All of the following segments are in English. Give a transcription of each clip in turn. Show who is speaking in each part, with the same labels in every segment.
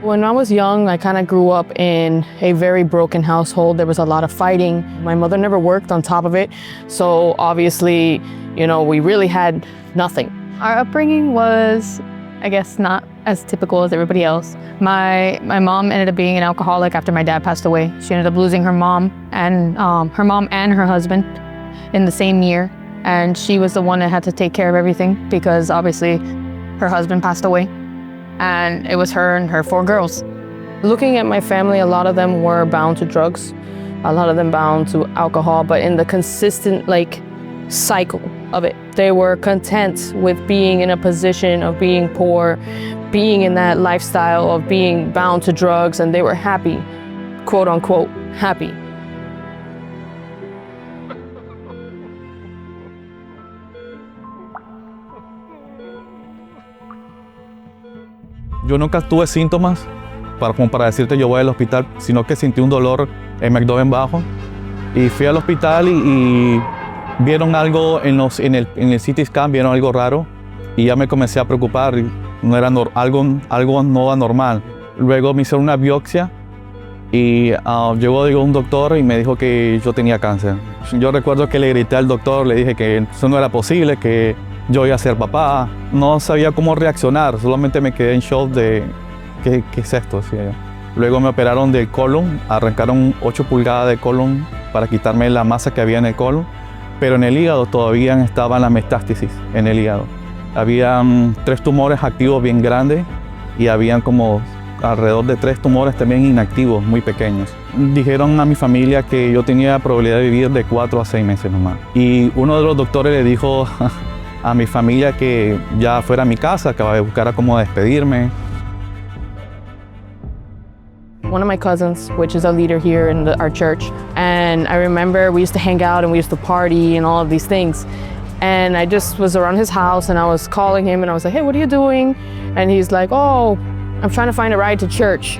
Speaker 1: When I was young, I kind of grew up in a very broken household. There was a lot of fighting. My mother never worked on top of it. So obviously, we really had nothing.
Speaker 2: Our upbringing was, I guess, not as typical as everybody else. My mom ended up being an alcoholic after my dad passed away. She ended up losing her mom and her husband in the same year. And she was the one that had to take care of everything because obviously her husband passed away. And it was her and her 4 girls.
Speaker 1: Looking at my family, a lot of them were bound to drugs, a lot of them bound to alcohol, but in the consistent cycle of it. They were content with being in a position of being poor, being in that lifestyle of being bound to drugs, and they were happy, quote unquote, happy.
Speaker 3: Yo nunca tuve síntomas como para decirte yo voy al hospital, sino que sentí un dolor en mi abdomen bajo y fui al hospital y vieron algo en el CT scan, vieron algo raro y ya me comencé a preocupar. No era algo no anormal. Luego me hicieron una biopsia y llegó un doctor y me dijo que yo tenía cáncer. Yo recuerdo que le grité al doctor, le dije que eso no era posible, que yo iba a ser papá. No sabía cómo reaccionar, solamente me quedé en shock de ¿qué es esto? Decía yo. Luego me operaron del colon, arrancaron 8 pulgadas de colon para quitarme la masa que había en el colon, pero en el hígado todavía estaban las metástasis en el hígado. Habían 3 tumores activos bien grandes y habían como alrededor de 3 tumores también inactivos, muy pequeños. Dijeron a mi familia que yo tenía probabilidad de vivir de 4 a 6 meses nomás. Y uno de los doctores le dijo a mi familia que ya fuera a mi casa, que buscara cómo despedirme.
Speaker 1: One of my cousins, which is a leader here in our church, and I remember we used to hang out and we used to party and all of these things. And I just was around his house and I was calling him and I was like, hey, what are you doing? And he's like, oh, I'm trying to find a ride to church.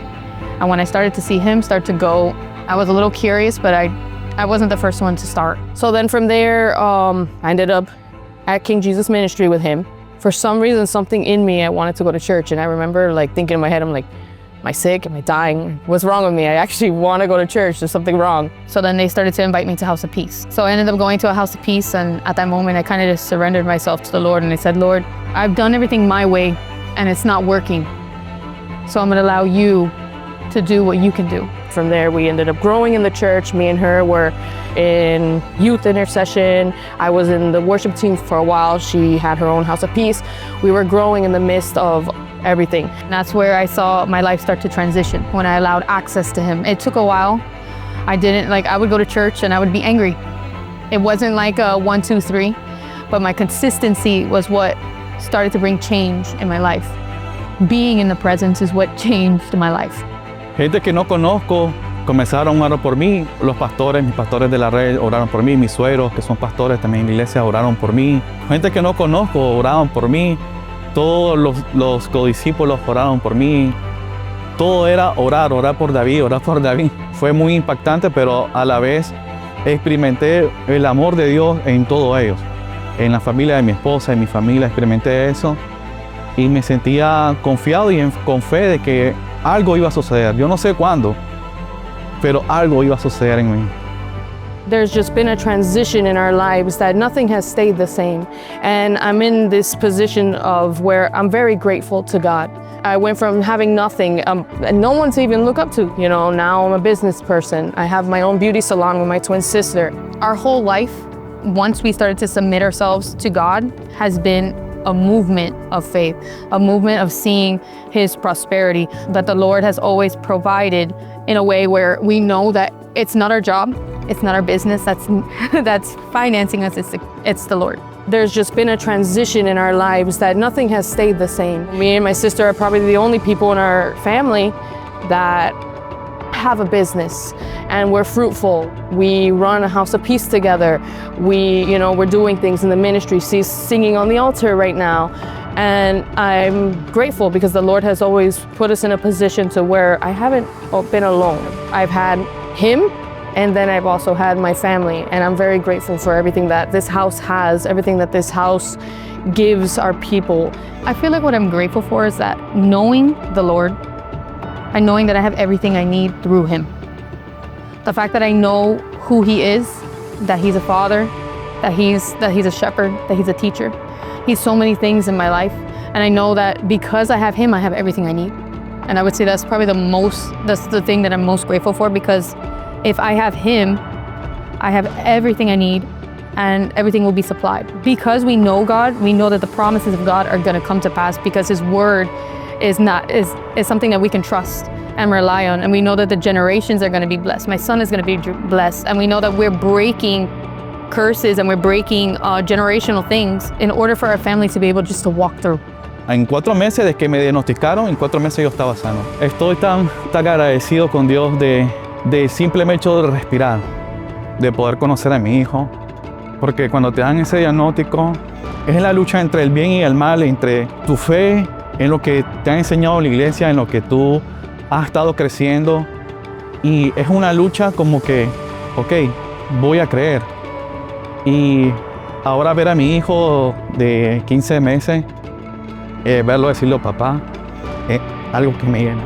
Speaker 2: And when I started to see him start to go, I was a little curious, but I wasn't the first one to start.
Speaker 1: So then from there, I ended up at King Jesus Ministry with him. For some reason, something in me, I wanted to go to church. And I remember thinking in my head, I'm like, am I sick? Am I dying? What's wrong with me? I actually want to go to church. There's something wrong.
Speaker 2: So then they started to invite me to House of Peace. So I ended up going to a House of Peace, and at that moment, I kind of just surrendered myself to the Lord, and I said, Lord, I've done everything my way, and it's not working. So I'm going to allow you to do what you can do.
Speaker 1: From there, we ended up growing in the church. Me and her were in youth intercession. I was in the worship team for a while. She had her own House of Peace. We were growing in the midst of everything.
Speaker 2: And that's where I saw my life start to transition, when I allowed access to him. It took a while. I would go to church and I would be angry. It wasn't like a 1, 2, 3, but my consistency was what started to bring change in my life. Being in the presence is what changed my life.
Speaker 3: Gente que no conozco comenzaron a orar por mí. Los pastores, mis pastores de la red oraron por mí. Mis suegros, que son pastores también en la iglesia, oraron por mí. Gente que no conozco oraron por mí. Todos los codiscípulos oraron por mí. Todo era orar por David, orar por David. Fue muy impactante, pero a la vez experimenté el amor de Dios en todos ellos. En la familia de mi esposa, en mi familia, experimenté eso. Y me sentía confiado y con fe de que algo iba a suceder. Yo no sé cuándo, pero algo iba a suceder en mí.
Speaker 1: There's just been a transition in our lives that nothing has stayed the same. And I'm in this position of where I'm very grateful to God. I went from having nothing, and no one to even look up to. Now I'm a business person. I have my own beauty salon with my twin sister.
Speaker 2: Our whole life, once we started to submit ourselves to God, has been a movement of faith, a movement of seeing His prosperity that the Lord has always provided in a way where we know that it's not our job, it's not our business that's financing us, it's the Lord.
Speaker 1: There's just been a transition in our lives that nothing has stayed the same. Me and my sister are probably the only people in our family that have a business and we're fruitful. We run a House of Peace together. We're doing things in the ministry. She's singing on the altar right now. And I'm grateful because the Lord has always put us in a position to where I haven't been alone. I've had Him, and then I've also had my family. And I'm very grateful for everything that this house has, everything that this house gives our people.
Speaker 2: I feel like what I'm grateful for is that knowing the Lord and knowing that I have everything I need through him. The fact that I know who he is, that he's a father, that he's a shepherd, that he's a teacher. He's so many things in my life. And I know that because I have him, I have everything I need. And I would say that's probably that's the thing that I'm most grateful for, because if I have him, I have everything I need and everything will be supplied. Because we know God, we know that the promises of God are gonna come to pass, because his word is something that we can trust and rely on. And we know that the generations are gonna be blessed. My son is gonna be blessed. And we know that we're breaking curses and we're breaking generational things in order for our family to be able just to walk through.
Speaker 3: En 4 meses desde que me diagnosticaron, en 4 meses yo estaba sano. Estoy tan agradecido con Dios de simplemente hecho de respirar, de poder conocer a mi hijo. Porque cuando te dan ese diagnóstico, es la lucha entre el bien y el mal, entre tu fe en lo que te ha enseñado la iglesia, en lo que tú has estado creciendo. Y es una lucha como que, ok, voy a creer. Y ahora ver a mi hijo de 15 meses, verlo decirlo papá, es algo que me llena.